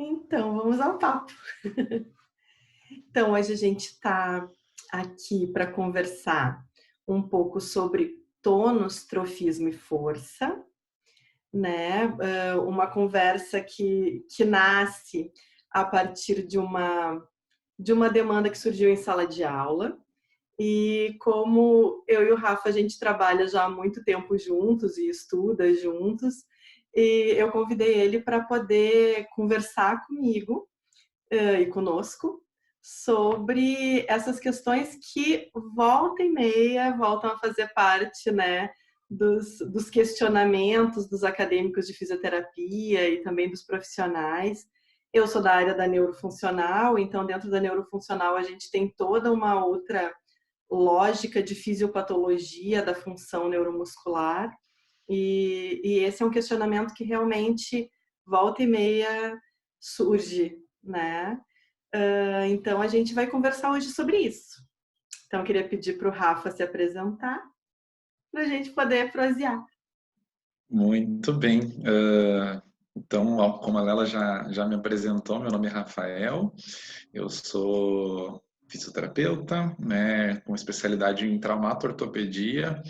Então, vamos ao papo. Então, hoje a gente está aqui para conversar um pouco sobre tônus, trofismo e força, né? Uma conversa que nasce a partir de uma demanda que surgiu em sala de aula. E como eu e o Rafa, a gente trabalha já há muito tempo juntos e estuda juntos, e eu convidei ele para poder conversar comigo e conosco sobre essas questões que volta e meia voltam a fazer parte, né, dos questionamentos dos acadêmicos de fisioterapia e também dos profissionais. Eu sou da área da neurofuncional, então dentro da neurofuncional a gente tem toda uma outra lógica de fisiopatologia da função neuromuscular, e esse é um questionamento que realmente volta e meia surge, né? Então a gente vai conversar hoje sobre isso. Então eu queria pedir para o Rafa se apresentar para a gente poder prosear. Muito bem. Então, como a Lela já me apresentou, meu nome é Rafael, eu sou fisioterapeuta, né, com especialidade em traumato-ortopedia,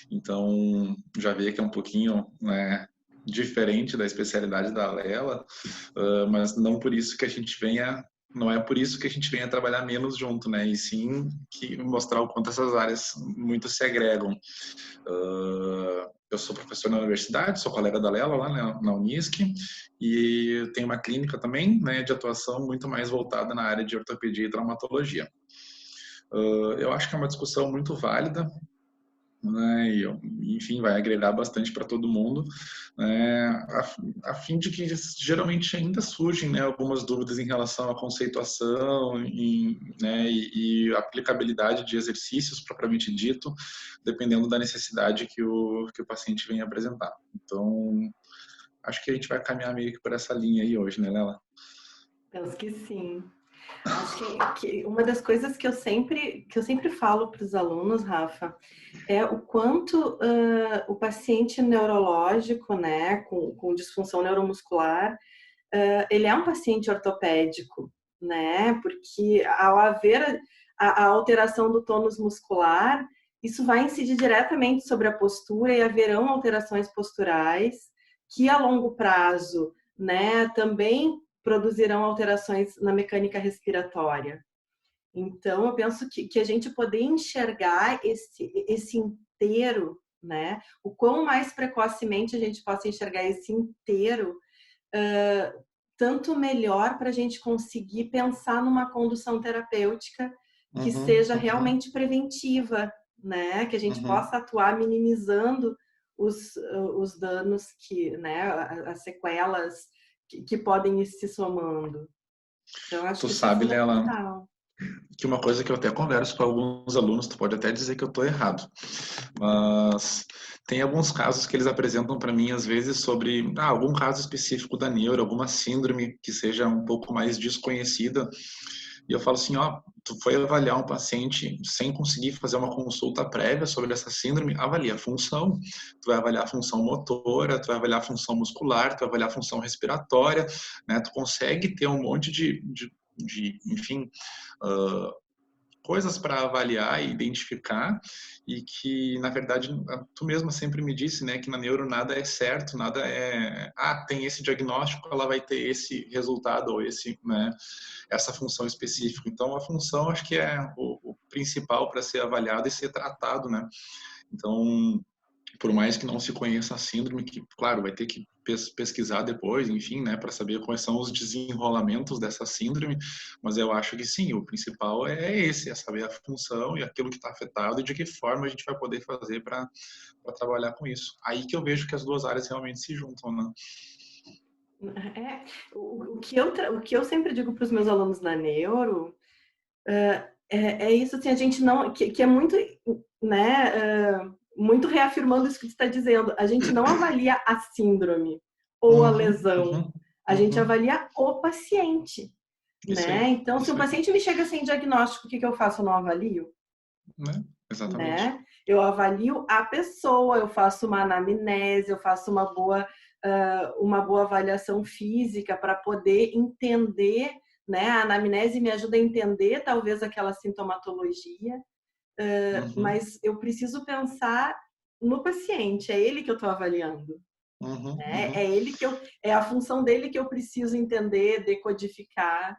então já vi que é um pouquinho, né, diferente da especialidade da Lela, mas não por isso que a gente venha. Não é por isso que a gente venha trabalhar menos junto, né? E sim que mostrar o quanto essas áreas muito se agregam. Eu sou professor na universidade, sou colega da Lela lá na Unisc, e tenho uma clínica também, né, de atuação muito mais voltada na área de ortopedia e traumatologia. Eu acho que é uma discussão muito válida, né, e, enfim, vai agregar bastante para todo mundo, né, a fim de que geralmente ainda surgem, né, algumas dúvidas em relação à conceituação né, e aplicabilidade de exercícios propriamente dito, dependendo da necessidade que o paciente vem apresentar. Então, acho que a gente vai caminhar meio que por essa linha aí hoje, né, Lela? Penso que sim. Acho que uma das coisas que eu sempre falo para os alunos, Rafa, é o quanto o paciente neurológico, né, com disfunção neuromuscular, ele é um paciente ortopédico, né, porque ao haver a alteração do tônus muscular, isso vai incidir diretamente sobre a postura e haverão alterações posturais que a longo prazo, né, também produzirão alterações na mecânica respiratória. Então, eu penso que a gente poder enxergar esse inteiro, né? O quão mais precocemente a gente possa enxergar esse inteiro, tanto melhor para a gente conseguir pensar numa condução terapêutica que seja realmente preventiva, né? Que a gente possa atuar minimizando os danos né? As sequelas que podem ir se somando. Então, acho Tu que isso é sabe, Lela, fundamental. que uma coisa que eu até converso com alguns alunos, tu pode até dizer que eu estou errado, mas tem alguns casos que eles apresentam para mim, às vezes, sobre algum caso específico da neuro, alguma síndrome que seja um pouco mais desconhecida, e eu falo assim, ó, tu foi avaliar um paciente sem conseguir fazer uma consulta prévia sobre essa síndrome, avalia a função, tu vai avaliar a função motora, tu vai avaliar a função muscular, tu vai avaliar a função respiratória, né, tu consegue ter um monte enfim, coisas para avaliar e identificar, e que, na verdade, tu mesma sempre me disse, né, que na neuro nada é certo, nada é, tem esse diagnóstico, ela vai ter esse resultado ou né, essa função específica. Então, a função acho que é o principal para ser avaliado e ser tratado, né? Então, por mais que não se conheça a síndrome, que, claro, vai ter que pesquisar depois, enfim, né, para saber quais são os desenrolamentos dessa síndrome, mas eu acho que sim, o principal é esse, é saber a função e aquilo que está afetado e de que forma a gente vai poder fazer para trabalhar com isso. Aí que eu vejo que as duas áreas realmente se juntam, né? O que eu sempre digo para os meus alunos na neuro é isso, assim, a gente não, que é muito, né, muito reafirmando isso que você está dizendo, a gente não avalia a síndrome ou a lesão, a gente avalia o paciente, Isso né? aí, Então, se um isso aí. paciente me chega sem diagnóstico, o que eu faço? Eu não avalio, Né? Exatamente. né? Eu avalio a pessoa, eu faço uma anamnese, eu faço uma boa uma boa avaliação física para poder entender, né? A anamnese me ajuda a entender talvez aquela sintomatologia, mas eu preciso pensar no paciente, é ele que eu estou avaliando. Né? É ele que é a função dele que eu preciso entender, decodificar.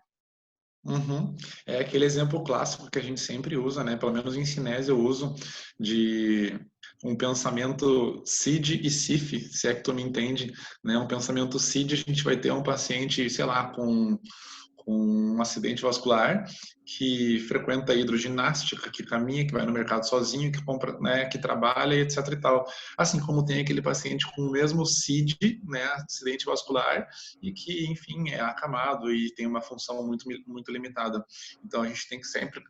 É aquele exemplo clássico que a gente sempre usa, né? Pelo menos em cinese eu uso, de um pensamento SID e CIF, se é que tu me entende, né? Um pensamento SID, a gente vai ter um paciente, sei lá, com um acidente vascular, que frequenta hidroginástica, que caminha, que vai no mercado sozinho, que compra, né, que trabalha, etc e tal. Assim como tem aquele paciente com o mesmo CID, né, acidente vascular, e que, enfim, é acamado e tem uma função muito limitada. Então a gente tem que sempre,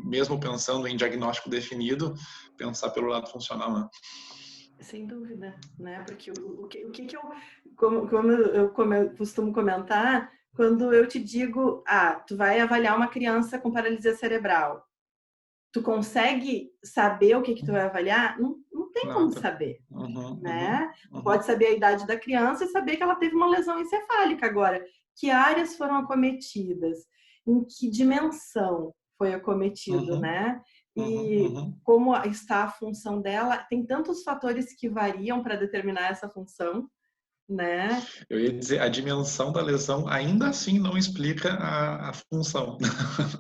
mesmo pensando em diagnóstico definido, pensar pelo lado funcional, né? Sem dúvida, né? Porque o que eu, como eu costumo comentar, quando eu te digo, tu vai avaliar uma criança com paralisia cerebral, tu consegue saber o que tu vai avaliar? Não tem como Nada. saber, né? Tu pode saber a idade da criança e saber que ela teve uma lesão encefálica. Agora, que áreas foram acometidas? Em que dimensão foi acometido, né? E como está a função dela? Tem tantos fatores que variam para determinar essa função, né? Eu ia dizer, a dimensão da lesão ainda assim não explica a função.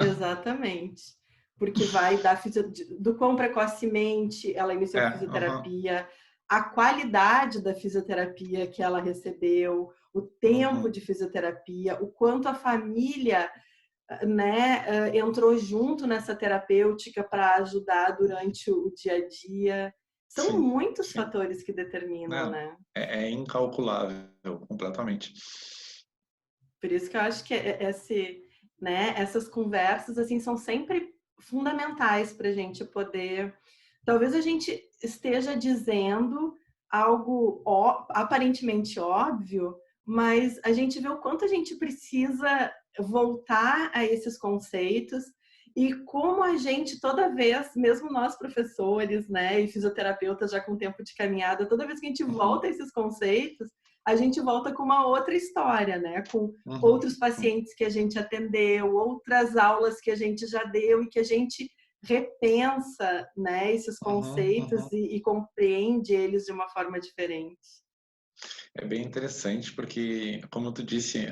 Exatamente. Porque vai do quão precocemente ela iniciou a Uhum, fisioterapia, a qualidade da fisioterapia que ela recebeu, o tempo de fisioterapia, o quanto a família, né, entrou junto nessa terapêutica para ajudar durante o dia a dia. São sim, muitos sim. fatores que determinam, né? É incalculável, completamente. Por isso que eu acho que né, essas conversas assim são sempre fundamentais para a gente poder. Talvez a gente esteja dizendo algo aparentemente óbvio, mas a gente vê o quanto a gente precisa voltar a esses conceitos e como a gente toda vez, mesmo nós professores, né, e fisioterapeutas já com tempo de caminhada, toda vez que a gente volta a esses conceitos, a gente volta com uma outra história, né, com outros pacientes que a gente atendeu, outras aulas que a gente já deu e que a gente repensa, né, esses conceitos e compreende eles de uma forma diferente. É bem interessante porque, como tu disse,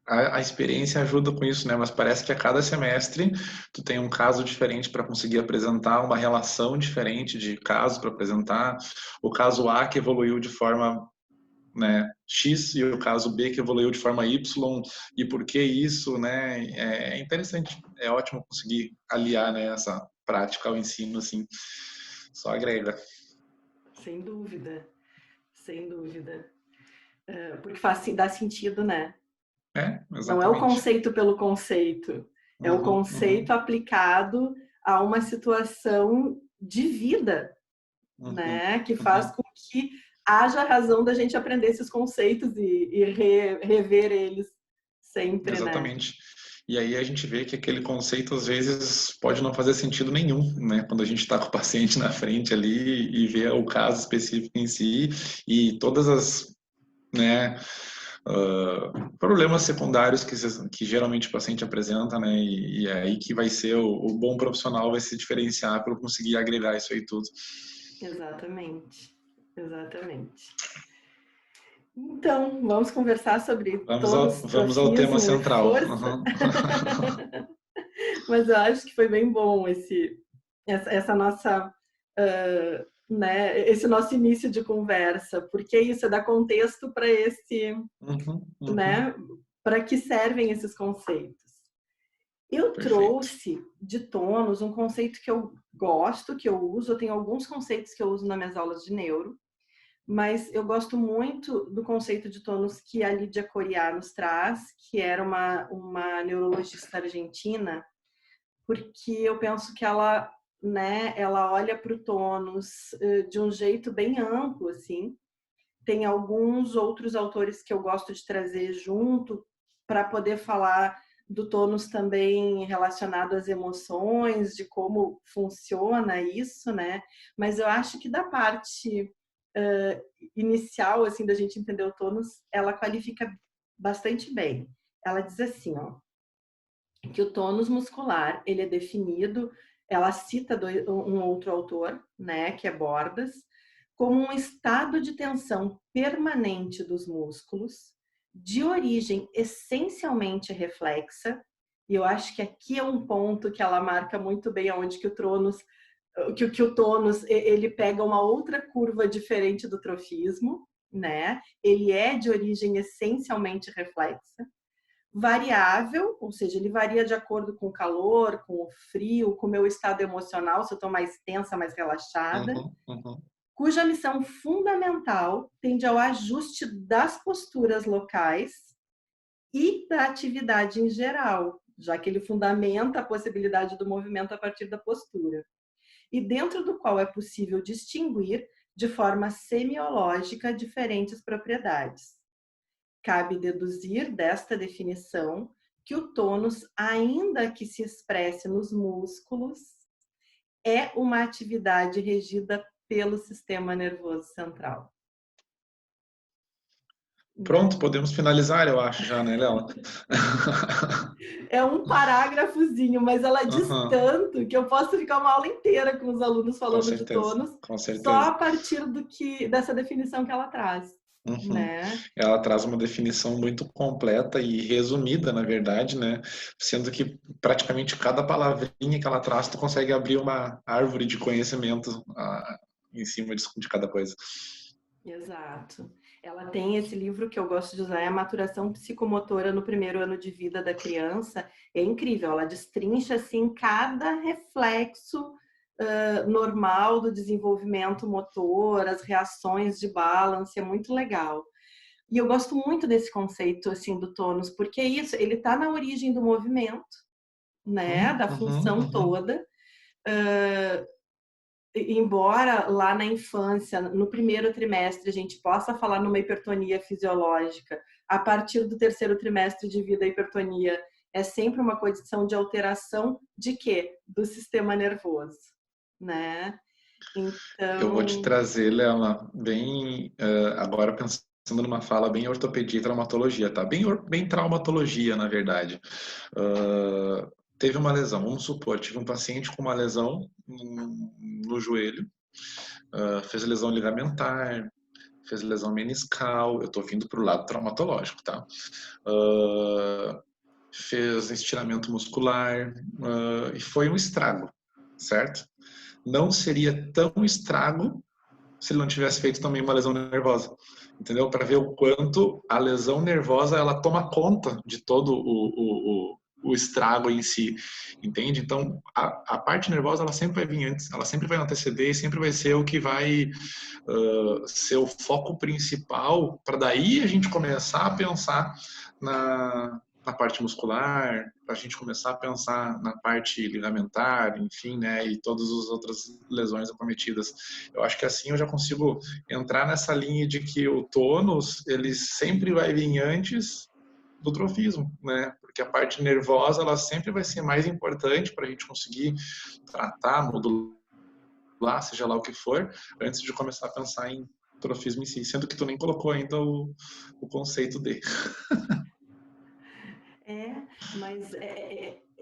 a experiência ajuda com isso, né? Mas parece que a cada semestre tu tem um caso diferente para conseguir apresentar, uma relação diferente de casos para apresentar. O caso A que evoluiu de forma, né, X e o caso B que evoluiu de forma Y e por que isso, né? É interessante, é ótimo conseguir aliar, né, essa prática ao ensino, assim, só agrega. Sem dúvida, sem dúvida. Porque dá sentido, né? Não é o Exatamente. conceito pelo conceito, é o conceito aplicado a uma situação de vida, né? Que faz com que haja razão da gente aprender esses conceitos e rever eles sempre, né? Exatamente. E aí a gente vê que aquele conceito às vezes pode não fazer sentido nenhum, né? Quando a gente está com o paciente na frente ali e vê o caso específico em si e todas as, né, problemas secundários que geralmente o paciente apresenta, né? E é aí que vai ser o bom profissional vai se diferenciar para conseguir agregar isso aí tudo. Exatamente, exatamente. Então, vamos conversar sobre Vamos ao tema tonus-trofismo e central. força. Mas eu acho que foi bem bom essa nossa, né, esse nosso início de conversa, porque isso é dar contexto para né, para que servem esses conceitos. Eu Perfeito. trouxe de tônus um conceito que eu gosto, que eu uso, eu tenho alguns conceitos que eu uso nas minhas aulas de neuro, mas eu gosto muito do conceito de tônus que a Lídia Coriá nos traz, que era uma neurologista argentina, porque eu penso que ela, né, ela olha para o tônus de um jeito bem amplo, assim. Tem alguns outros autores que eu gosto de trazer junto para poder falar do tônus também relacionado às emoções, de como funciona isso, né? Mas eu acho que da parte inicial, assim, da gente entender o tônus, ela qualifica bastante bem. Ela diz assim, ó, que o tônus muscular, ele é definido, ela cita um outro autor, né, que é Bordas, como um estado de tensão permanente dos músculos, de origem essencialmente reflexa, e eu acho que aqui é um ponto que ela marca muito bem aonde que o tônus ele pega uma outra curva diferente do trofismo, né? Ele é de origem essencialmente reflexa, variável, ou seja, ele varia de acordo com o calor, com o frio, com o meu estado emocional, se eu estou mais tensa, mais relaxada, cuja missão fundamental tende ao ajuste das posturas locais e da atividade em geral, já que ele fundamenta a possibilidade do movimento a partir da postura, e dentro do qual é possível distinguir de forma semiológica diferentes propriedades. Cabe deduzir desta definição que o tônus, ainda que se expresse nos músculos, é uma atividade regida pelo sistema nervoso central. Pronto, podemos finalizar, eu acho, já, né, Léo? É um parágrafozinho, mas ela diz tanto que eu posso ficar uma aula inteira com os alunos falando de tônus, só a partir dessa definição que ela traz. Né? Ela traz uma definição muito completa e resumida, na verdade, né? Sendo que praticamente cada palavrinha que ela traz, tu consegue abrir uma árvore de conhecimento em cima de cada coisa. Exato. Ela tem esse livro que eu gosto de usar, é a Maturação Psicomotora no Primeiro Ano de Vida da Criança. É incrível, ela destrincha assim cada reflexo normal do desenvolvimento motor, as reações de balance, é muito legal. E eu gosto muito desse conceito assim do tônus, porque é isso, ele está na origem do movimento, né, da função toda. Embora lá na infância, no primeiro trimestre, a gente possa falar numa hipertonia fisiológica, a partir do terceiro trimestre de vida, a hipertonia é sempre uma condição de alteração de quê? Do sistema nervoso, né? Então... Eu vou te trazer, Léo, bem agora pensando numa fala bem ortopedia e traumatologia, tá? Bem traumatologia, na verdade. Teve uma lesão, vamos supor, tive um paciente com uma lesão no joelho, fez lesão ligamentar, fez lesão meniscal, eu tô vindo pro lado traumatológico, tá? Fez estiramento muscular, e foi um estrago, certo? Não seria tão estrago se ele não tivesse feito também uma lesão nervosa, entendeu? Para ver o quanto a lesão nervosa ela toma conta de todo o estrago em si, entende? Então, a parte nervosa ela sempre vai vir antes, ela sempre vai anteceder e sempre vai ser o que vai ser o foco principal para daí a gente começar a pensar na parte muscular, para a gente começar a pensar na parte ligamentar, enfim, né, e todas as outras lesões acometidas. Eu acho que assim eu já consigo entrar nessa linha de que o tônus, ele sempre vai vir antes do trofismo, né, porque a parte nervosa, ela sempre vai ser mais importante para a gente conseguir tratar, modular, seja lá o que for, antes de começar a pensar em trofismo em si, sendo que tu nem colocou ainda o conceito de... Mas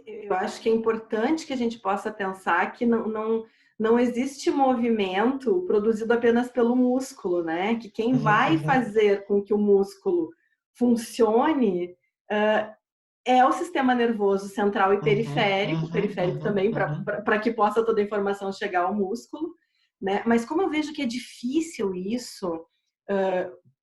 eu acho que é importante que a gente possa pensar que não existe movimento produzido apenas pelo músculo, né? Que quem vai fazer com que o músculo funcione é o sistema nervoso central e periférico, periférico também, para que possa toda a informação chegar ao músculo, né? Mas como eu vejo que é difícil isso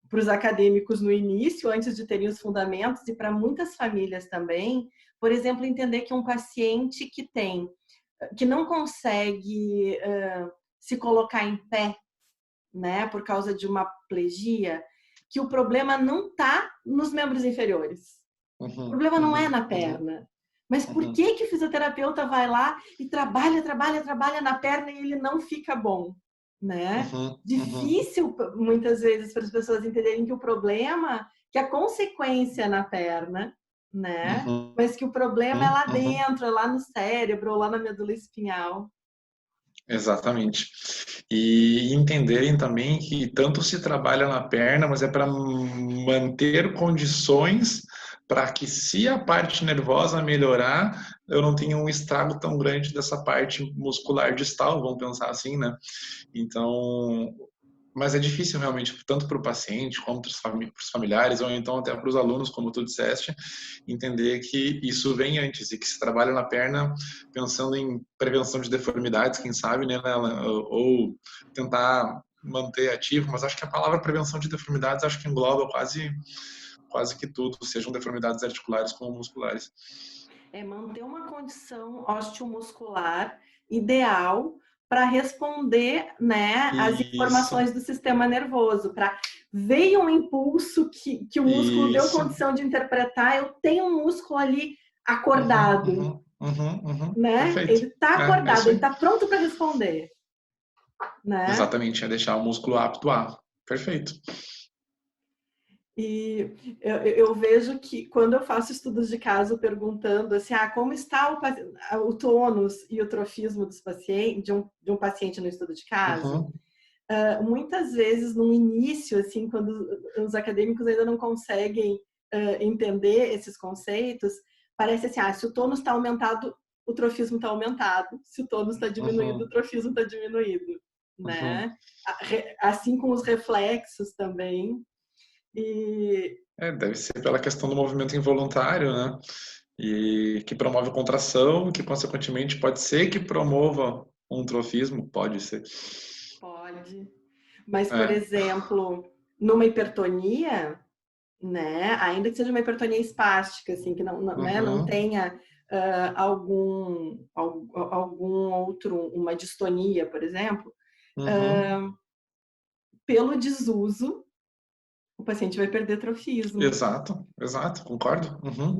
para os acadêmicos no início, antes de terem os fundamentos, e para muitas famílias também, por exemplo, entender que um paciente que não consegue se colocar em pé, né, por causa de uma plegia, que o problema não está nos membros inferiores. O problema não é na perna. Mas por que o fisioterapeuta vai lá e trabalha na perna e ele não fica bom? Né? Difícil, muitas vezes, para as pessoas entenderem que o problema, que a consequência é na perna, né? Mas que o problema é lá dentro, é lá no cérebro, ou lá na medula espinhal. Exatamente. E entenderem também que tanto se trabalha na perna, mas é para manter condições para que, se a parte nervosa melhorar, eu não tenha um estrago tão grande dessa parte muscular distal, vamos pensar assim, né? Então, mas é difícil realmente, tanto para o paciente, como para os familiares, ou então até para os alunos, como tu disseste, entender que isso vem antes e que se trabalha na perna pensando em prevenção de deformidades, quem sabe, né, ou tentar manter ativo, mas acho que a palavra prevenção de deformidades acho que engloba quase que tudo, sejam deformidades articulares como musculares. É manter uma condição osteomuscular ideal para responder, né, às Isso, informações do sistema nervoso, para veio um impulso que o músculo deu isso. condição de interpretar, eu tenho um músculo ali Uhum, acordado, uhum, uhum, uhum. né? Perfeito. Ele está É acordado, isso ele aí. está pronto para responder, né? Exatamente, é deixar o músculo apto a. Perfeito. E eu vejo que quando eu faço estudos de caso perguntando assim, como está o tônus e o trofismo dos pacientes, de um paciente no estudo de caso, Uhum, muitas vezes no início, assim, quando os acadêmicos ainda não conseguem entender esses conceitos, parece assim, se o tônus está aumentado, o trofismo está aumentado, se o tônus está diminuído, o uhum, trofismo está diminuído, uhum. né? Assim com os reflexos também. E Deve ser pela questão do movimento involuntário, né? E que promove contração, que consequentemente pode ser que promova um trofismo, pode ser. pode. Mas, por É. exemplo, numa hipertonia, né, ainda que seja uma hipertonia espástica, assim, que não Uhum, tenha algum outro, uma distonia, por exemplo, uhum. pelo desuso, o paciente vai perder trofismo, Exato, exato, concordo. Uhum. Não,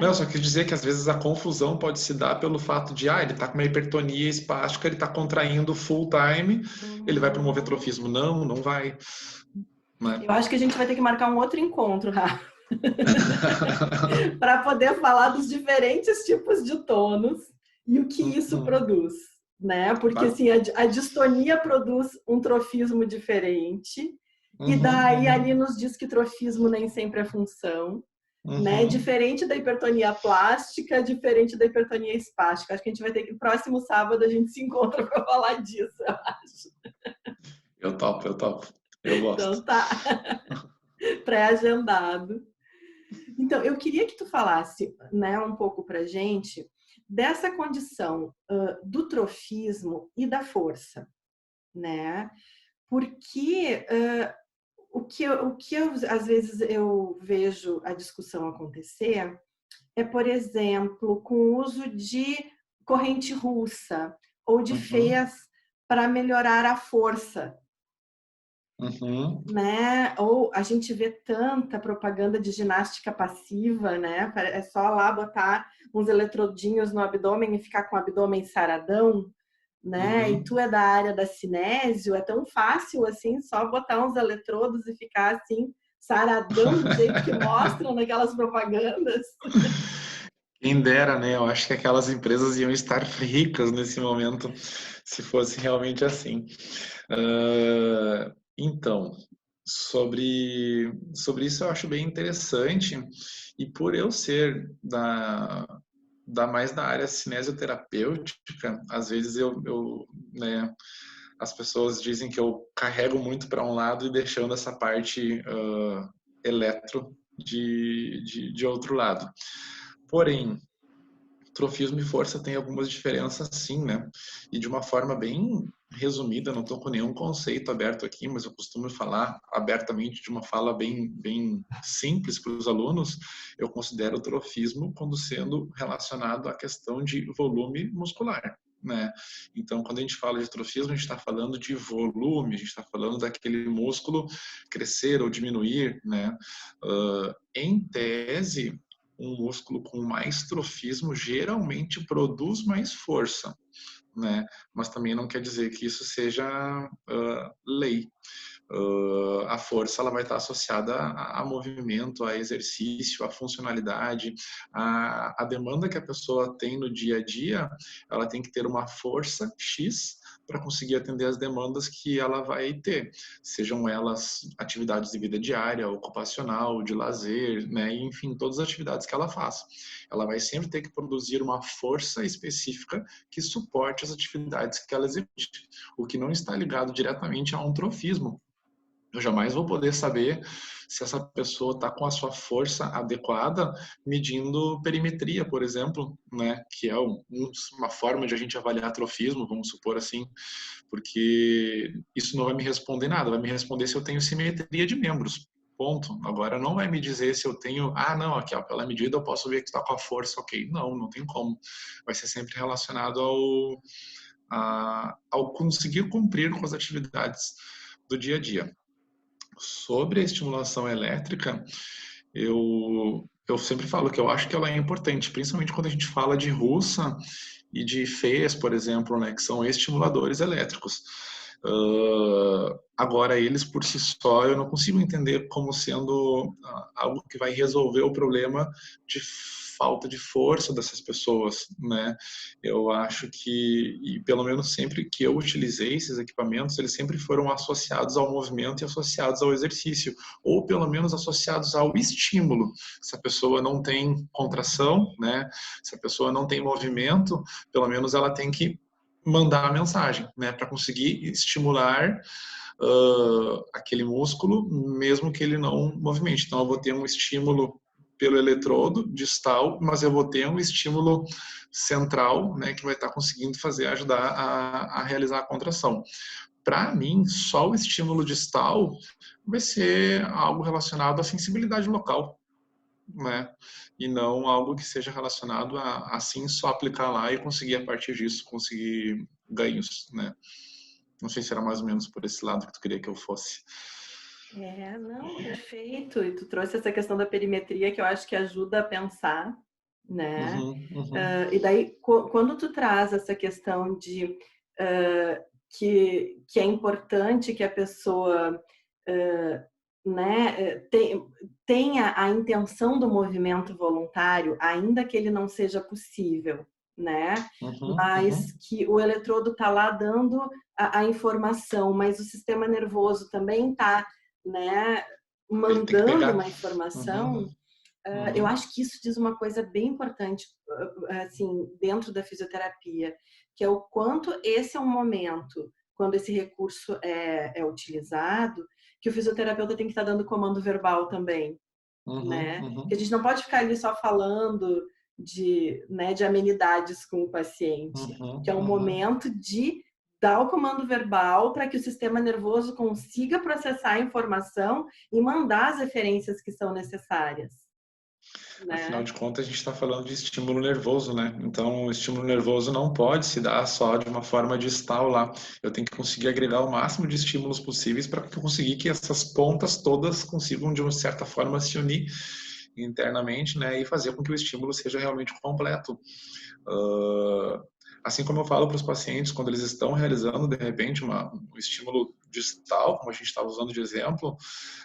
né? só quis dizer que às vezes a confusão pode se dar pelo fato de, ele está com uma hipertonia espástica, ele está contraindo full time, ele vai promover Uhum. trofismo. Não, não vai, né? Eu acho que a gente vai ter que marcar um outro encontro, Rafa, para poder falar dos diferentes tipos de tônus e o que isso Uhum. produz, né? Porque Tá? assim, a distonia produz um trofismo diferente, e Uhum, daí ali uhum, nos diz que trofismo nem sempre é função, né? uhum. Diferente da hipertonia plástica, diferente da hipertonia espástica. Acho que a gente vai ter que, próximo sábado, a gente se encontra para falar disso, eu acho. Eu topo, eu topo. Eu gosto. Então tá, pré-agendado. Então, eu queria que tu falasse, né, um pouco para gente dessa condição do trofismo e da força, né? Porque às vezes eu vejo a discussão acontecer é, por exemplo, com o uso de corrente russa ou de Uhum, feias para melhorar a força, uhum. né? Ou a gente vê tanta propaganda de ginástica passiva, né? É só lá botar uns eletrodinhos no abdômen e ficar com o abdômen saradão, né? E tu Uhum. é da área da cinésio, é tão fácil assim, só botar uns eletrodos e ficar assim saradão do jeito que mostram naquelas propagandas. Quem dera, né? Eu acho que aquelas empresas iam estar ricas nesse momento se fosse realmente assim. Então, sobre isso eu acho bem interessante, e por eu ser mais da área cinesioterapêutica, às vezes né, as pessoas dizem que eu carrego muito para um lado e deixando essa parte eletro de outro lado. Porém, trofismo e força tem algumas diferenças sim, né? E de uma forma bem resumida, não estou com nenhum conceito aberto aqui, mas eu costumo falar abertamente de uma fala bem simples para os alunos. Eu considero o trofismo como sendo relacionado à questão de volume muscular. Né? Então, quando a gente fala de trofismo, a gente está falando de volume, a gente está falando daquele músculo crescer ou diminuir, né? Em tese, um músculo com mais trofismo geralmente produz mais força, né? Mas também não quer dizer que isso seja lei. A força ela vai estar associada a movimento, a exercício, a funcionalidade, a demanda que a pessoa tem no dia a dia, ela tem que ter uma força X para conseguir atender as demandas que ela vai ter, sejam elas atividades de vida diária, ocupacional, de lazer, né? E, enfim, todas as atividades que ela faça. Ela vai sempre ter que produzir uma força específica que suporte as atividades que ela execute, o que não está ligado diretamente a um trofismo. Eu jamais vou poder saber se essa pessoa está com a sua força adequada medindo perimetria, por exemplo, né? Que é uma forma de a gente avaliar trofismo, vamos supor assim, porque isso não vai me responder nada, vai me responder se eu tenho simetria de membros. Ponto. Agora não vai me dizer se eu tenho, não, aqui ó, pela medida eu posso ver que está com a força, ok. Não tem como. Vai ser sempre relacionado ao conseguir cumprir com as atividades do dia a dia. Sobre a estimulação elétrica, eu sempre falo que eu acho que ela é importante, principalmente quando a gente fala de russa e de feias, por exemplo, né, que são estimuladores elétricos. Agora, eles por si só, eu não consigo entender como sendo algo que vai resolver o problema de falta de força dessas pessoas, né? Eu acho que, e pelo menos sempre que eu utilizei esses equipamentos, eles sempre foram associados ao movimento e associados ao exercício, ou pelo menos associados ao estímulo. Se a pessoa não tem contração, né? Se a pessoa não tem movimento, pelo menos ela tem que mandar a mensagem, né? Para conseguir estimular aquele músculo, mesmo que ele não movimente. Então, eu vou ter um estímulo pelo eletrodo distal, mas eu vou ter um estímulo central, né, que vai estar conseguindo ajudar a realizar a contração. Para mim, só o estímulo distal vai ser algo relacionado à sensibilidade local, né, e não algo que seja relacionado a assim só aplicar lá e conseguir a partir disso conseguir ganhos, né. Não sei se era mais ou menos por esse lado que tu queria que eu fosse. Não, perfeito. E tu trouxe essa questão da perimetria que eu acho que ajuda a pensar, né? E daí, quando tu traz essa questão de que é importante que a pessoa né, tenha a intenção do movimento voluntário, ainda que ele não seja possível, né? Mas que o eletrodo está lá dando a informação, mas o sistema nervoso também está, né, mandando uma informação. Eu acho que isso diz uma coisa bem importante, assim, dentro da fisioterapia, que é o quanto esse é um momento, quando esse recurso é utilizado, que o fisioterapeuta tem que estar dando comando verbal também, né? Que a gente não pode ficar ali só falando de amenidades com o paciente, que é um momento de dar o comando verbal para que o sistema nervoso consiga processar a informação e mandar as referências que são necessárias. Né? Afinal de contas, a gente está falando de estímulo nervoso, né? Então, o estímulo nervoso não pode se dar só de uma forma distal lá. Eu tenho que conseguir agregar o máximo de estímulos possíveis para conseguir que essas pontas todas consigam, de uma certa forma, se unir internamente, né? E fazer com que o estímulo seja realmente completo. Assim como eu falo para os pacientes, quando eles estão realizando, de repente, um estímulo distal, como a gente estava usando de exemplo,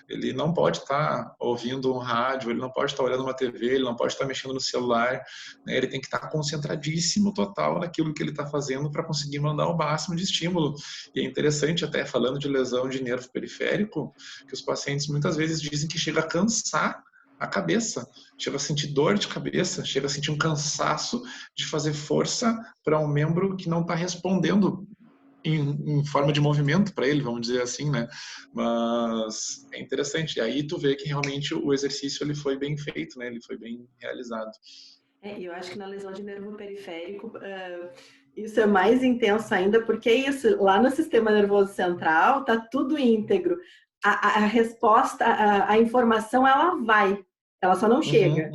ele não pode estar ouvindo um rádio, ele não pode estar olhando uma TV, ele não pode estar mexendo no celular, né? Ele tem que estar concentradíssimo total naquilo que ele está fazendo para conseguir mandar o máximo de estímulo. E é interessante, até falando de lesão de nervo periférico, que os pacientes muitas vezes dizem que chega a cansar a cabeça, chega a sentir dor de cabeça, chega a sentir um cansaço de fazer força para um membro que não está respondendo em forma de movimento para ele, vamos dizer assim, né? Mas é interessante. E aí tu vê que realmente o exercício ele foi bem feito, né? Ele foi bem realizado. Eu acho que na lesão de nervo periférico isso é mais intenso ainda, porque isso, lá no sistema nervoso central, tá tudo íntegro. A resposta, a informação, ela só não chega,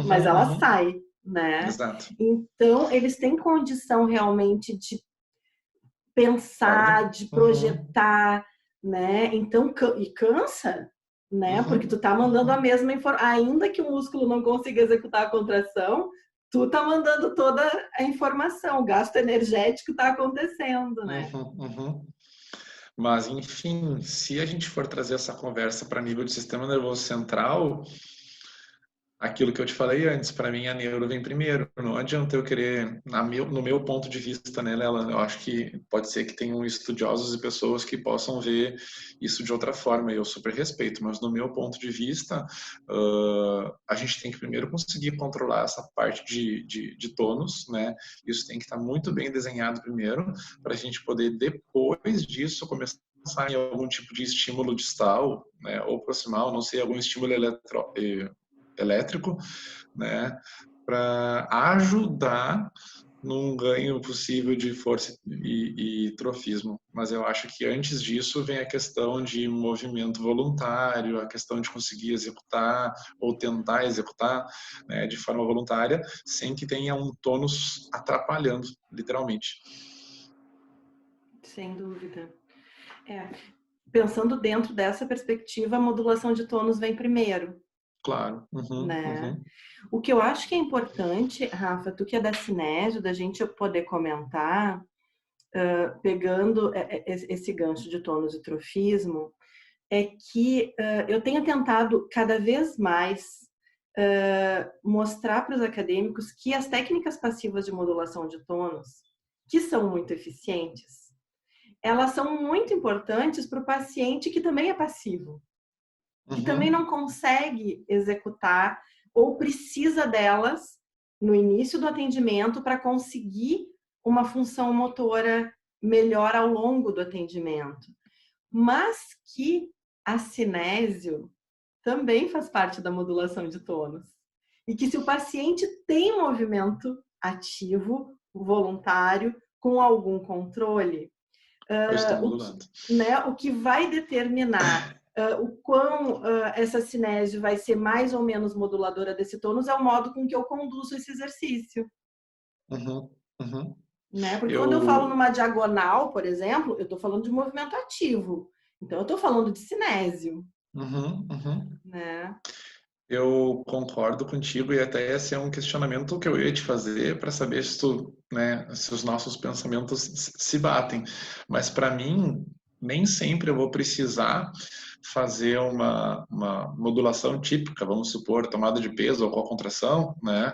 mas ela sai, né? Exato. Então, eles têm condição realmente de pensar, de projetar, né? Então, e cansa, né? Porque tu tá mandando a mesma informação, ainda que o músculo não consiga executar a contração, tu tá mandando toda a informação, o gasto energético tá acontecendo, né? Mas, enfim, se a gente for trazer essa conversa para nível de sistema nervoso central, aquilo que eu te falei antes, para mim a neuro vem primeiro. Não adianta eu querer, no meu ponto de vista, né, Lela? Eu acho que pode ser que tenham estudiosos e pessoas que possam ver isso de outra forma, e eu super respeito, mas no meu ponto de vista, a gente tem que primeiro conseguir controlar essa parte de tônus, né? Isso tem que estar muito bem desenhado primeiro, para a gente poder, depois disso, começar em algum tipo de estímulo distal, né, ou proximal, não sei, algum estímulo elétrico, né, para ajudar num ganho possível de força e trofismo. Mas eu acho que antes disso vem a questão de movimento voluntário, a questão de conseguir executar ou tentar executar, né, de forma voluntária, sem que tenha um tônus atrapalhando, literalmente. Sem dúvida. Pensando dentro dessa perspectiva, a modulação de tônus vem primeiro. Claro. Uhum, Né? uhum. O que eu acho que é importante, Rafa, tu que é da cinésio, da gente poder comentar, pegando esse gancho de tônus e trofismo, é que eu tenho tentado cada vez mais mostrar para os acadêmicos que as técnicas passivas de modulação de tônus, que são muito eficientes, elas são muito importantes para o paciente que também é passivo, que também não consegue executar ou precisa delas no início do atendimento para conseguir uma função motora melhor ao longo do atendimento. Mas que a cinésio também faz parte da modulação de tônus. E que se o paciente tem movimento ativo, voluntário, com algum controle, Eu estou modulando. o que vai determinar o quão essa cinésio vai ser mais ou menos moduladora desse tônus é o modo com que eu conduzo esse exercício. Uhum, uhum. Né? Porque quando eu falo numa diagonal, por exemplo, eu estou falando de movimento ativo. Então, eu estou falando de cinésio. Uhum, uhum. Né? Eu concordo contigo e até esse é um questionamento que eu ia te fazer para saber se tu, né, se os nossos pensamentos se batem. Mas para mim, nem sempre eu vou precisar fazer uma modulação típica, vamos supor, tomada de peso ou com a contração, né?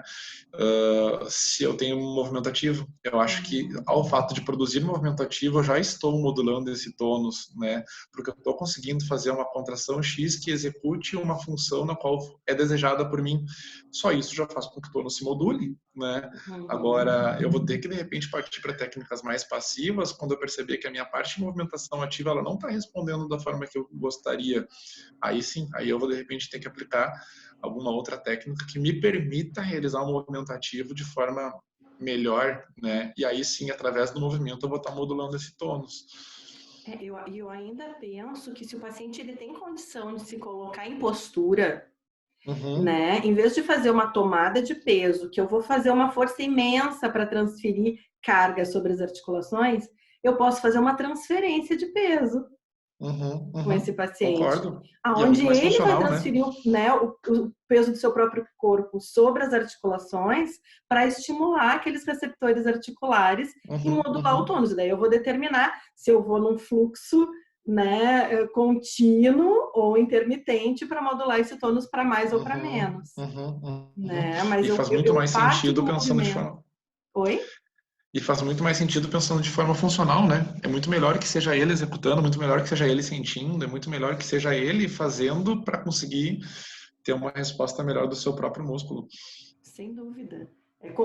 Se eu tenho um movimento ativo. Eu acho que ao fato de produzir movimento ativo, eu já estou modulando esse tônus, né? Porque eu estou conseguindo fazer uma contração X que execute uma função na qual é desejada por mim. Só isso já faz com que o tônus se module, né? Agora, eu vou ter que, de repente, partir para técnicas mais passivas quando eu perceber que a minha parte de movimentação ativa ela não está respondendo da forma que eu gostaria. Aí sim, aí eu vou, de repente, ter que aplicar alguma outra técnica que me permita realizar um movimento ativo de forma melhor, né? E aí sim, através do movimento, eu vou estar modulando esse tônus. Eu ainda penso que se o paciente ele tem condição de se colocar em postura, né? Em vez de fazer uma tomada de peso, que eu vou fazer uma força imensa para transferir carga sobre as articulações, eu posso fazer uma transferência de peso. Com esse paciente. Concordo. Aonde E é ele vai funcional, transferir o peso do seu próprio corpo sobre as articulações para estimular aqueles receptores articulares e modular o tônus. Daí eu vou determinar se eu vou num fluxo, né, contínuo ou intermitente para modular esse tônus para mais ou para menos. Né? Mas E faz muito mais parto sentido do pensando de movimento. forma... Oi? E faz muito mais sentido pensando de forma funcional, né? É muito melhor que seja ele executando, muito melhor que seja ele sentindo, é muito melhor que seja ele fazendo para conseguir ter uma resposta melhor do seu próprio músculo. Sem dúvida.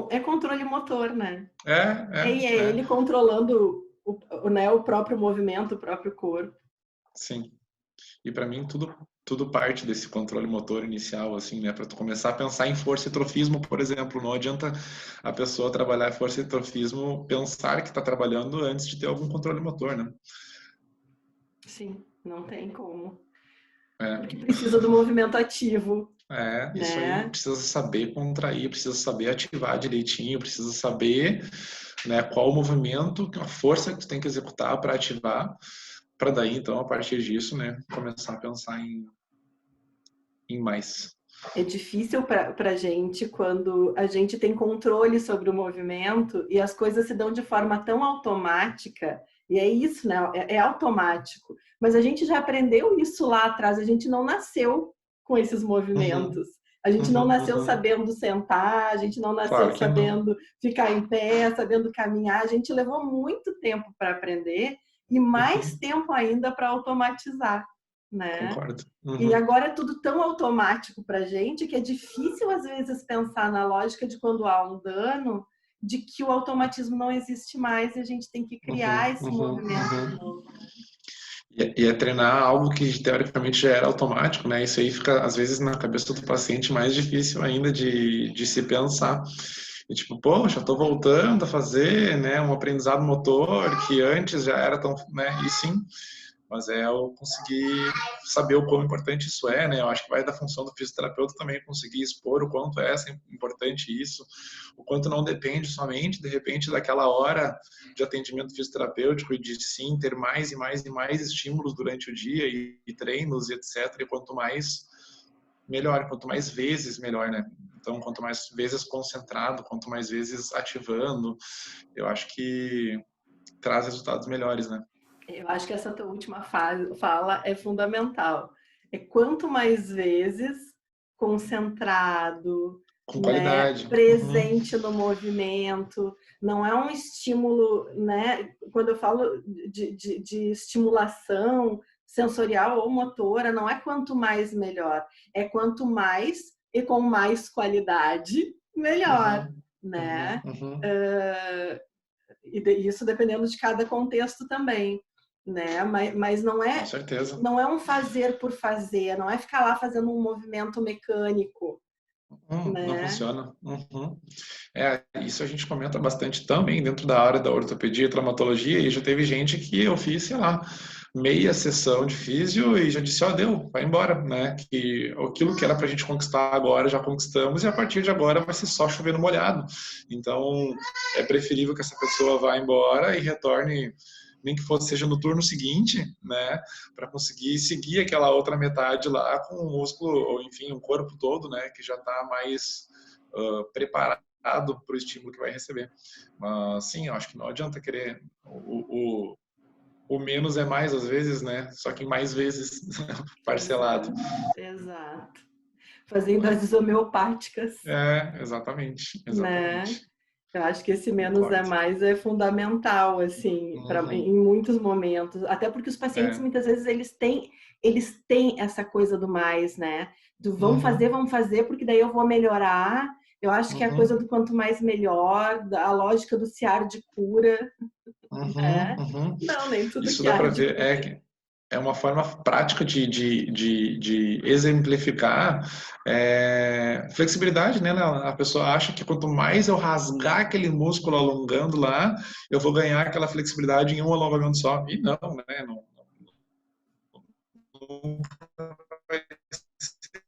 É controle motor, né? É ele controlando o próprio movimento, o próprio corpo. Sim. E para mim tudo parte desse controle motor inicial, assim, né? Para tu começar a pensar em força e trofismo, por exemplo, não adianta a pessoa trabalhar força e trofismo pensar que está trabalhando antes de ter algum controle motor, né? Sim, não tem como. É. Porque precisa do movimento ativo. Isso aí, precisa saber contrair, precisa saber ativar direitinho, precisa saber, né, qual o movimento, a força que tu tem que executar para ativar, para daí, então, a partir disso, né, começar a pensar em mais. É difícil para a gente quando a gente tem controle sobre o movimento e as coisas se dão de forma tão automática. E é isso, né? É automático. Mas a gente já aprendeu isso lá atrás, a gente não nasceu com esses movimentos. A gente não nasceu uhum. sabendo sentar, a gente não nasceu Claro que não. sabendo ficar em pé, sabendo caminhar. A gente levou muito tempo para aprender e mais Uhum. tempo ainda para automatizar, né? Concordo. E Uhum. agora é tudo tão automático para a gente que é difícil, às vezes, pensar na lógica de quando há um dano, de que o automatismo não existe mais e a gente tem que criar Uhum. esse Uhum. movimento de Uhum. novo. E é treinar algo que teoricamente já era automático, né? Isso aí fica, às vezes, na cabeça do paciente mais difícil ainda de se pensar. E tipo, poxa, estou voltando a fazer, né, um aprendizado motor que antes já era tão, né? E sim, mas é eu conseguir saber o quão importante isso é, né? Eu acho que vai da função do fisioterapeuta também conseguir expor o quanto é importante isso, o quanto não depende somente, de repente, daquela hora de atendimento fisioterapêutico e de sim ter mais e mais e mais estímulos durante o dia e treinos e etc. E quanto mais melhor, quanto mais vezes melhor, né? Então, quanto mais vezes concentrado, quanto mais vezes ativando, eu acho que traz resultados melhores, né? Eu acho que essa tua última fala é fundamental. É quanto mais vezes concentrado, Com né, qualidade. Uhum. presente no movimento, não é um estímulo, né? Quando eu falo de estimulação sensorial ou motora, não é quanto mais melhor, é quanto mais e com mais qualidade, melhor, Uhum. Uhum. né? Uhum. E isso dependendo de cada contexto também, né? Mas Com certeza. não é um fazer por fazer, não é ficar lá fazendo um movimento mecânico, Não né? funciona. Uhum. Isso a gente comenta bastante também dentro da área da ortopedia e traumatologia, e já teve gente que eu fiz, sei lá, meia sessão de físio e já disse, ó, deu, vai embora, né? Que aquilo que era pra gente conquistar agora, já conquistamos, e a partir de agora vai ser só chover no molhado. Então, é preferível que essa pessoa vá embora e retorne, nem que fosse seja no turno seguinte, né, para conseguir seguir aquela outra metade lá com o músculo, ou enfim, o corpo todo, né, que já está mais preparado para o estímulo que vai receber. Mas sim, eu acho que não adianta querer o menos é mais às vezes, né? Só que mais vezes parcelado. Exato, exato. Fazendo as homeopáticas, Exatamente, né? exatamente. Eu acho que esse menos é Concordo. mais é fundamental, assim, em Uhum. muitos momentos. Até porque os pacientes, É. muitas vezes, eles têm essa coisa do mais, né? Do Uhum. vamos fazer, porque daí eu vou melhorar. Eu acho que é a coisa Uhum. do quanto mais melhor, a lógica do se ar de cura, Uhum. né? Uhum. Não, nem tudo Isso que dá para ar de ver. cura. É uma forma prática de exemplificar flexibilidade, né? A pessoa acha que quanto mais eu rasgar aquele músculo alongando lá, eu vou ganhar aquela flexibilidade em um alongamento só. E não, né? Não, não vai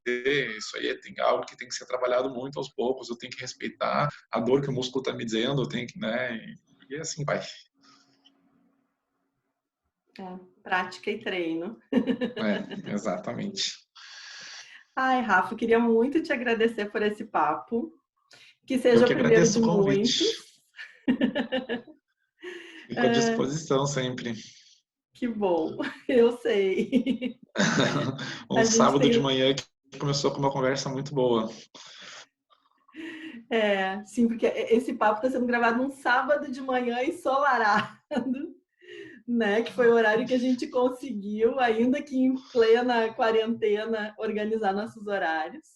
ser. Isso aí tem algo que tem que ser trabalhado muito aos poucos. Eu tenho que respeitar a dor que o músculo está me dizendo, eu tenho que, né? E assim vai. É, prática e treino. Exatamente. Ai, Rafa, eu queria muito te agradecer por esse papo. Que Eu seja o que primeiro agradeço de o muitos. convite. Fico à disposição sempre. Que bom, eu sei. Um A gente sábado de tem. manhã que começou com uma conversa muito boa. Sim, porque esse papo está sendo gravado num sábado de manhã ensolarado, né? Que foi o horário que a gente conseguiu, ainda que em plena quarentena, organizar nossos horários.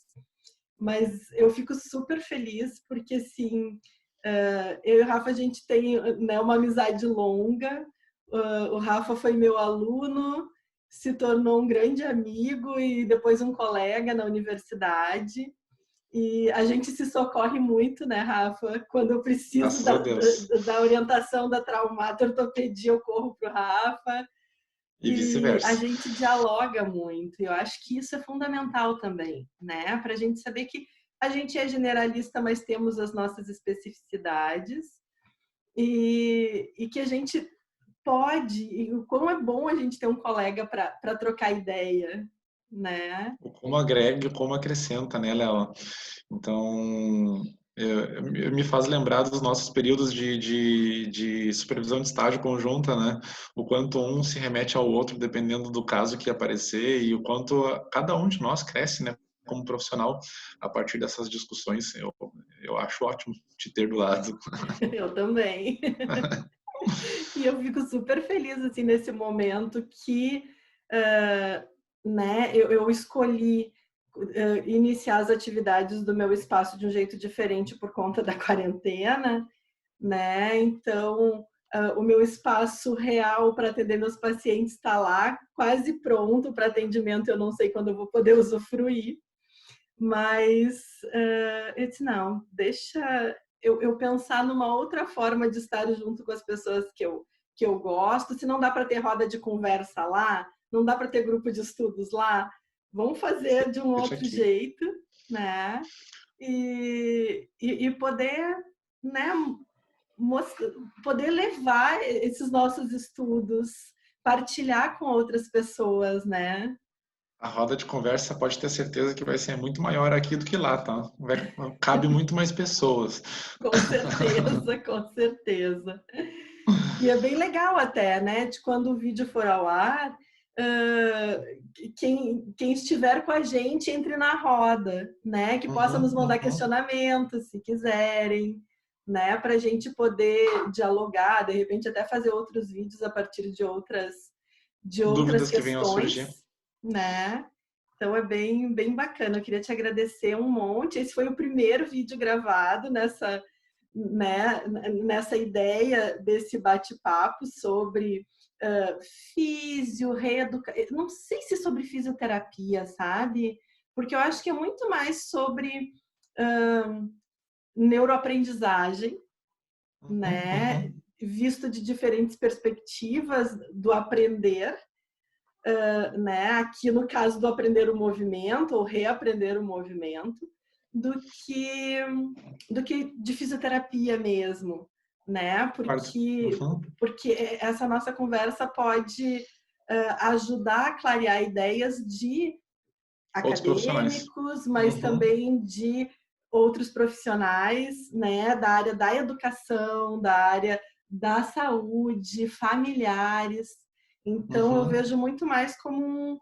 Mas eu fico super feliz, porque assim, eu e o Rafa, a gente tem, né, uma amizade longa. O Rafa foi meu aluno, se tornou um grande amigo e depois um colega na universidade. E a gente se socorre muito, né, Rafa? Quando eu preciso Graças a Deus. da orientação da traumato-ortopedia, eu corro para o Rafa. E E a vice-versa. gente dialoga muito. Eu acho que isso é fundamental também, né? Para a gente saber que a gente é generalista, mas temos as nossas especificidades e que a gente pode, e o quão é bom a gente ter um colega para trocar ideia, né? Como agrega, como acrescenta, né, Léo? Então, me faz lembrar dos nossos períodos de supervisão de estágio conjunta, né? O quanto um se remete ao outro, dependendo do caso que aparecer, e o quanto cada um de nós cresce, né? como profissional a partir dessas discussões. Eu acho ótimo te ter do lado. Eu também. E eu fico super feliz, assim, nesse momento que, né, eu escolhi iniciar as atividades do meu espaço de um jeito diferente por conta da quarentena, né? Então, o meu espaço real para atender meus pacientes está lá, quase pronto para atendimento. Eu não sei quando eu vou poder usufruir, mas eu disse, não, deixa eu pensar numa outra forma de estar junto com as pessoas que eu gosto. Se não dá para ter roda de conversa lá, não dá para ter grupo de estudos lá, vamos fazer de um Deixa outro aqui. jeito, né? E poder, né, poder levar esses nossos estudos, partilhar com outras pessoas, né? A roda de conversa pode ter certeza que vai ser muito maior aqui do que lá, tá? Cabe muito mais pessoas. Com certeza, com certeza. E é bem legal até, né? De quando o vídeo for ao ar, quem estiver com a gente entre na roda, né? Que possa nos mandar questionamentos, se quiserem, né? Para a gente poder dialogar, de repente até fazer outros vídeos a partir de outras Dúvidas que venham a surgir. questões, né? Então é bem bacana. Eu queria te agradecer um monte. Esse foi o primeiro vídeo gravado nessa, né, nessa ideia desse bate-papo sobre físio, reeducação. Não sei se sobre fisioterapia, sabe? Porque eu acho que é muito mais sobre neuroaprendizagem, né? Visto de diferentes perspectivas do aprender, né? Aqui no caso do aprender o movimento ou reaprender o movimento, do que de fisioterapia mesmo, né? Porque essa nossa conversa pode ajudar a clarear ideias de Outros profissionais. acadêmicos, mas também de outros profissionais, né? Da área da educação, da área da saúde, familiares. Então, eu vejo muito mais como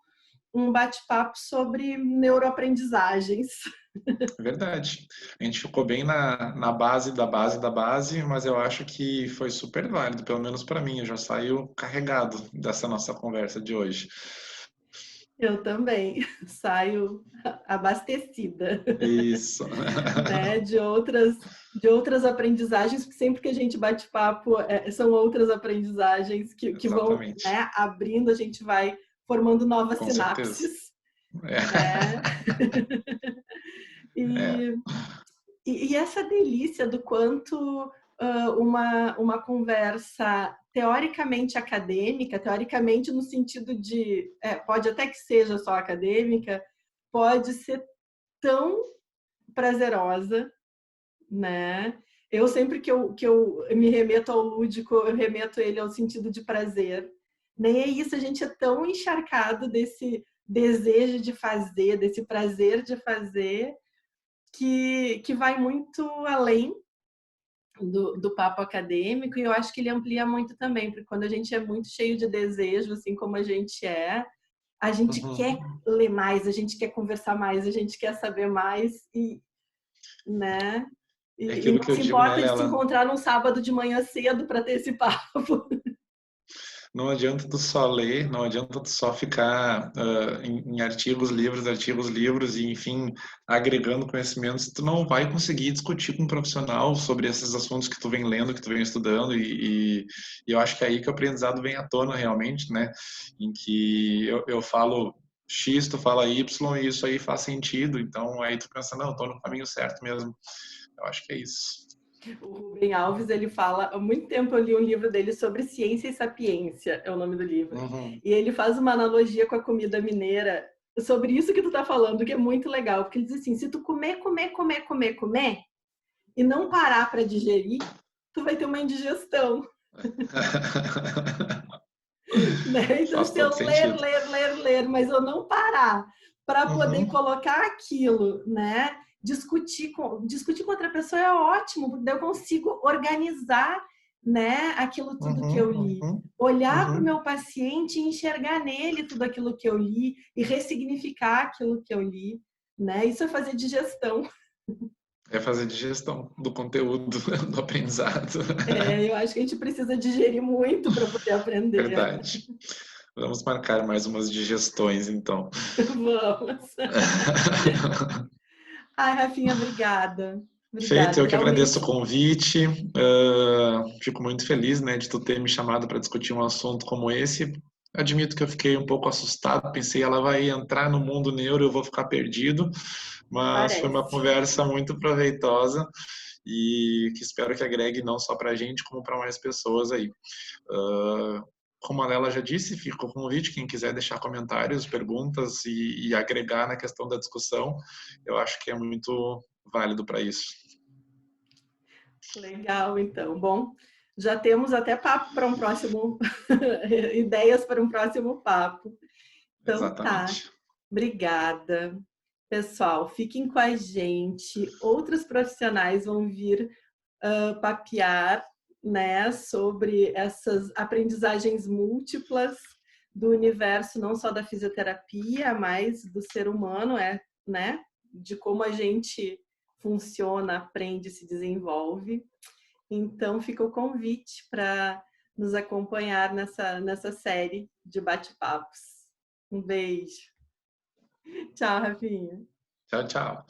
um bate-papo sobre neuroaprendizagens. Verdade. A gente ficou bem na base da base da base, mas eu acho que foi super válido, pelo menos para mim. Eu já saio carregado dessa nossa conversa de hoje. Eu também saio abastecida. Isso. Né? De outras aprendizagens, porque sempre que a gente bate papo, são outras aprendizagens que vão, Exatamente. né, abrindo, a gente vai formando novas Com certeza. sinapses. Né? E essa delícia do quanto uma conversa teoricamente acadêmica, teoricamente no sentido de, pode até que seja só acadêmica, pode ser tão prazerosa, né? Eu sempre que eu me remeto ao lúdico, eu remeto ele ao sentido de prazer. Nem é isso, a gente é tão encharcado desse desejo de fazer, desse prazer de fazer, que vai muito além do papo acadêmico, e eu acho que ele amplia muito também, porque quando a gente é muito cheio de desejo, assim como a gente quer ler mais, a gente quer conversar mais, a gente quer saber mais, né? É E aquilo não que eu se digo, né, importa de se Lela? encontrar num sábado de manhã cedo para ter esse papo. Não adianta tu só ler, não adianta tu só ficar em artigos, livros e, enfim, agregando conhecimentos. Tu não vai conseguir discutir com um profissional sobre esses assuntos que tu vem lendo, que tu vem estudando e eu acho que é aí que o aprendizado vem à tona realmente, né? Em que eu falo X, tu fala Y e isso aí faz sentido. Então aí tu pensa, não, eu tô no caminho certo mesmo. Eu acho que é isso. O Rubem Alves, ele fala, há muito tempo eu li um livro dele sobre ciência e sapiência, é o nome do livro. E ele faz uma analogia com a comida mineira, sobre isso que tu tá falando, que é muito legal, porque ele diz assim, se tu comer, e não parar para digerir, tu vai ter uma indigestão. Né? Então, Faz se eu todo sentido. ler, mas eu não parar para poder colocar aquilo, né? Discutir com outra pessoa é ótimo, porque eu consigo organizar, né, aquilo tudo que eu li. Olhar para o meu paciente e enxergar nele tudo aquilo que eu li e ressignificar aquilo que eu li. né? Isso é fazer digestão. É fazer digestão do conteúdo, do aprendizado. Eu acho que a gente precisa digerir muito para poder aprender. Verdade. Vamos marcar mais umas digestões, então. Vamos. Ai, Rafinha, obrigada. Feito, Obrigada. eu que agradeço o Realmente, convite. Fico muito feliz, né, de tu ter me chamado para discutir um assunto como esse. Admito que eu fiquei um pouco assustado, pensei ela vai entrar no mundo neuro, eu vou ficar perdido, mas foi uma parece. conversa muito proveitosa e que espero que agregue não só para a gente, como para mais pessoas aí. Como a Lela já disse, fica o convite, quem quiser deixar comentários, perguntas e agregar na questão da discussão, eu acho que é muito válido para isso. Legal, então. Bom, já temos até papo para um próximo, ideias para um próximo papo. Então tá. Exatamente. Obrigada. Pessoal, fiquem com a gente. Outros profissionais vão vir papear, né, sobre essas aprendizagens múltiplas do universo, não só da fisioterapia, mas do ser humano, né, de como a gente funciona, aprende, se desenvolve. Então, fica o convite para nos acompanhar nessa série de bate-papos. Um beijo. Tchau, Rafinha. Tchau, tchau.